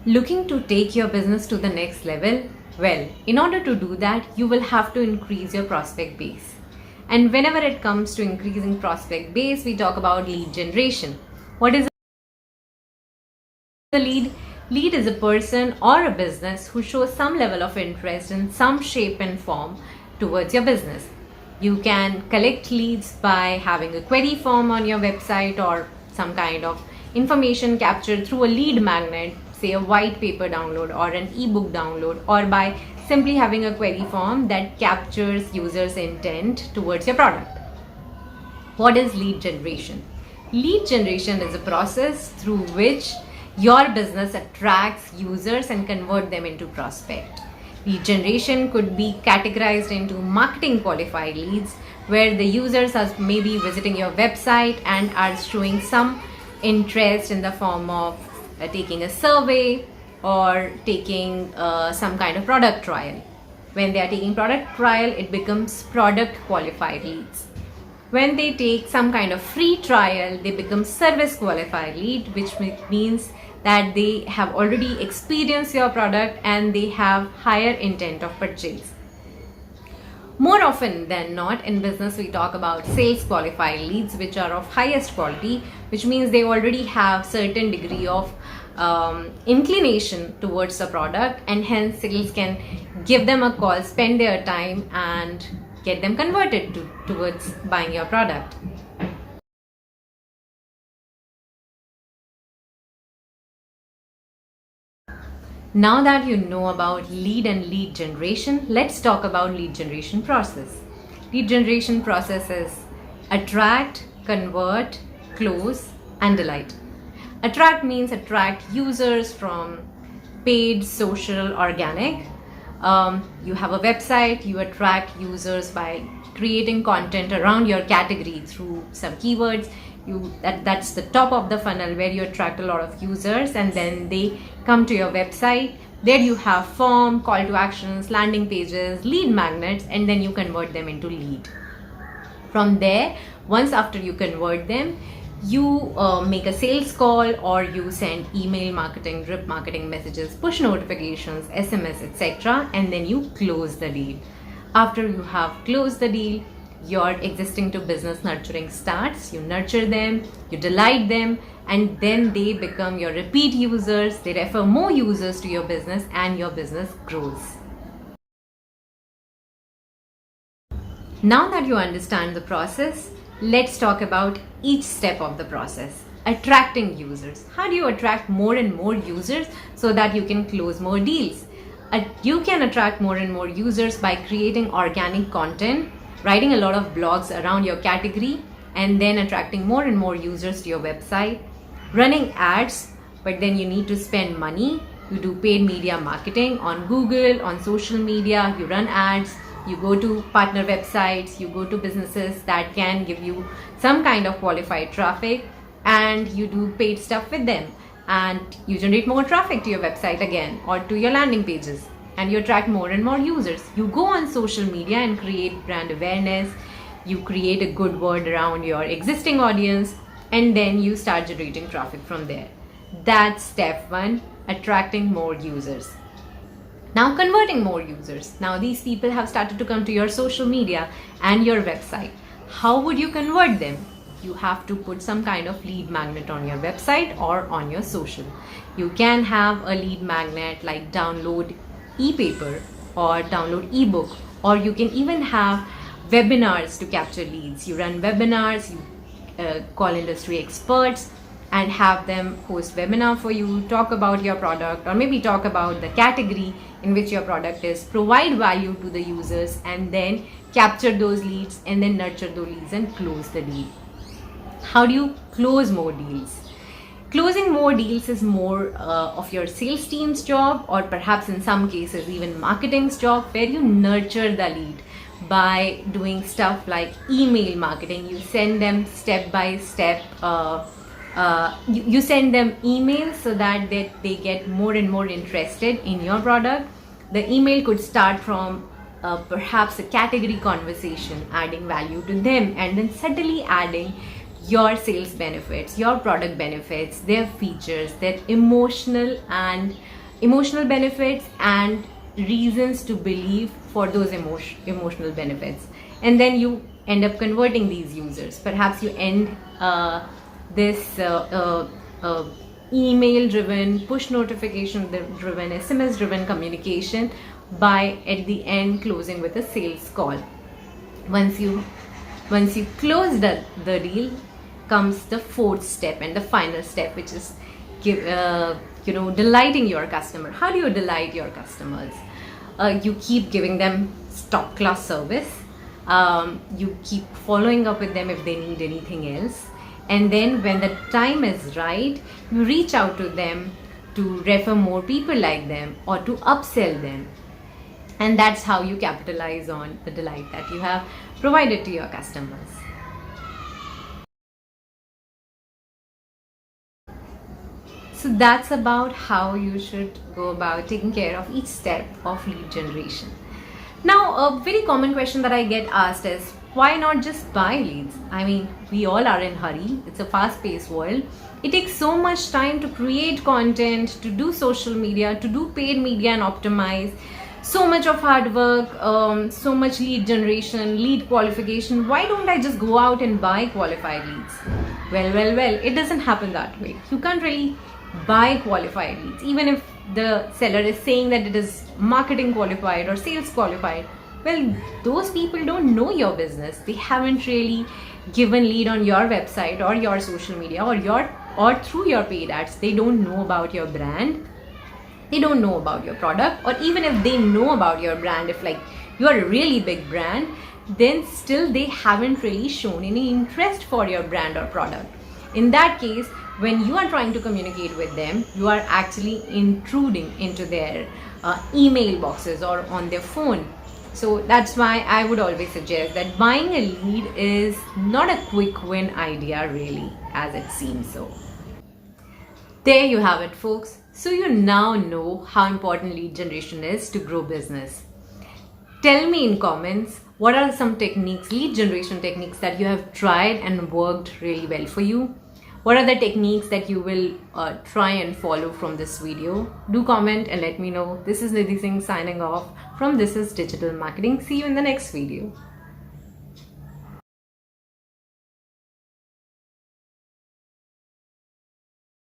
Looking to take your business to the next level? Well, in order to do that, you will have to increase your prospect base. And whenever it comes to increasing prospect base, we talk about lead generation. What is a lead? Lead is a person or a business who shows some level of interest in some shape and form towards your business. You can collect leads by having a query form on your website or some kind of information captured through a lead magnet, say a white paper download or an ebook download, or by simply having a query form that captures users' intent towards your product. What is lead generation? Lead generation is a process through which your business attracts users and convert them into prospect. Lead generation could be categorized into marketing qualified leads, where the users are maybe visiting your website and are showing some interest in the form of taking a survey or taking some kind of product trial. When they are taking product trial, it becomes product qualified leads. When they take some kind of free trial, they become service qualified lead, which means that they have already experienced your product and they have higher intent of purchase. More often than not, in business, we talk about sales qualified leads, which are of highest quality, which means they already have certain degree of inclination towards the product, and hence sales can give them a call, spend their time and get them converted towards buying your product. Now that you know about lead and lead generation, let's talk about lead generation process. Lead generation process is attract, convert, close, and delight. Attract means attract users from paid, social, organic. You have a website, you attract users by creating content around your category through some keywords. That's the top of the funnel where you attract a lot of users, and then they come to your website. There you have form, call to actions, landing pages, lead magnets, and then you convert them into lead. From there, once after you convert them, you make a sales call, or you send email marketing, drip marketing messages, push notifications, SMS, etc., and then you close the deal. After you have closed the deal, your existing to business nurturing starts. You nurture them, you delight them, and then they become your repeat users. They refer more users to your business and your business grows. Now that you understand the process, let's talk about each step of the process. Attracting users. How do you attract more and more users so that you can close more deals? You can attract more and more users by creating organic content, writing a lot of blogs around your category, and then attracting more and more users to your website. Running ads, but then you need to spend money. You do paid media marketing on Google, on social media, you run ads, you go to partner websites, you go to businesses that can give you some kind of qualified traffic, and you do paid stuff with them, and you generate more traffic to your website again or to your landing pages, and you attract more and more users. You go on social media and create brand awareness, you create a good word around your existing audience, and then you start generating traffic from there. That's step one, attracting more users. Now converting more users. Now these people have started to come to your social media and your website. How would you convert them? You have to put some kind of lead magnet on your website or on your social. You can have a lead magnet like download e-paper or download ebook, or you can even have webinars to capture leads. You run webinars, you call industry experts and have them host webinar for you, talk about your product, or maybe talk about the category in which your product is, provide value to the users, and then capture those leads and then nurture those leads and close the deal. How do you close more deals? Closing more deals is more of your sales team's job, or perhaps in some cases even marketing's job, where you nurture the lead by doing stuff like email marketing. You send them step by step, you send them emails so that they get more and more interested in your product. The email could start from perhaps a category conversation, adding value to them, and then subtly adding your sales benefits, your product benefits, their features, their emotional and emotional benefits and reasons to believe for those emotional benefits, and then you end up converting these users. Perhaps you end this email driven, push notification driven, SMS driven communication by at the end closing with a sales call. Once you close the deal, comes the fourth step and the final step, which is delighting your customer. How do you delight your customers? You keep giving them top class service. You keep following up with them if they need anything else, and then when the time is right, you reach out to them to refer more people like them or to upsell them. And that's how you capitalize on the delight that you have provided to your customers. So that's about how you should go about taking care of each step of lead generation. Now, a very common question that I get asked is, why not just buy leads? I mean, we all are in a hurry. It's a fast-paced world. It takes so much time to create content, to do social media, to do paid media and optimize. So much of hard work, so much lead generation, lead qualification. Why don't I just go out and buy qualified leads? Well, it doesn't happen that way. You can't really buy qualified leads, even if the seller is saying that it is marketing qualified or sales qualified. Well, those people don't know your business. They haven't really given lead on your website or your social media or through your paid ads. They don't know about your brand. They don't know about your product. Or even if they know about your brand, if like you are a really big brand, then still they haven't really shown any interest for your brand or product. In that case, when you are trying to communicate with them, you are actually intruding into their email boxes or on their phone. So that's why I would always suggest that buying a lead is not a quick win idea really, as it seems so. There you have it, folks. So you now know how important lead generation is to grow business. Tell me in comments, what are some techniques, lead generation techniques that you have tried and worked really well for you? What are the techniques that you will try and follow from this video? Do comment and let me know. This is Nidhi Singh signing off from This Is Digital Marketing. See you in the next video.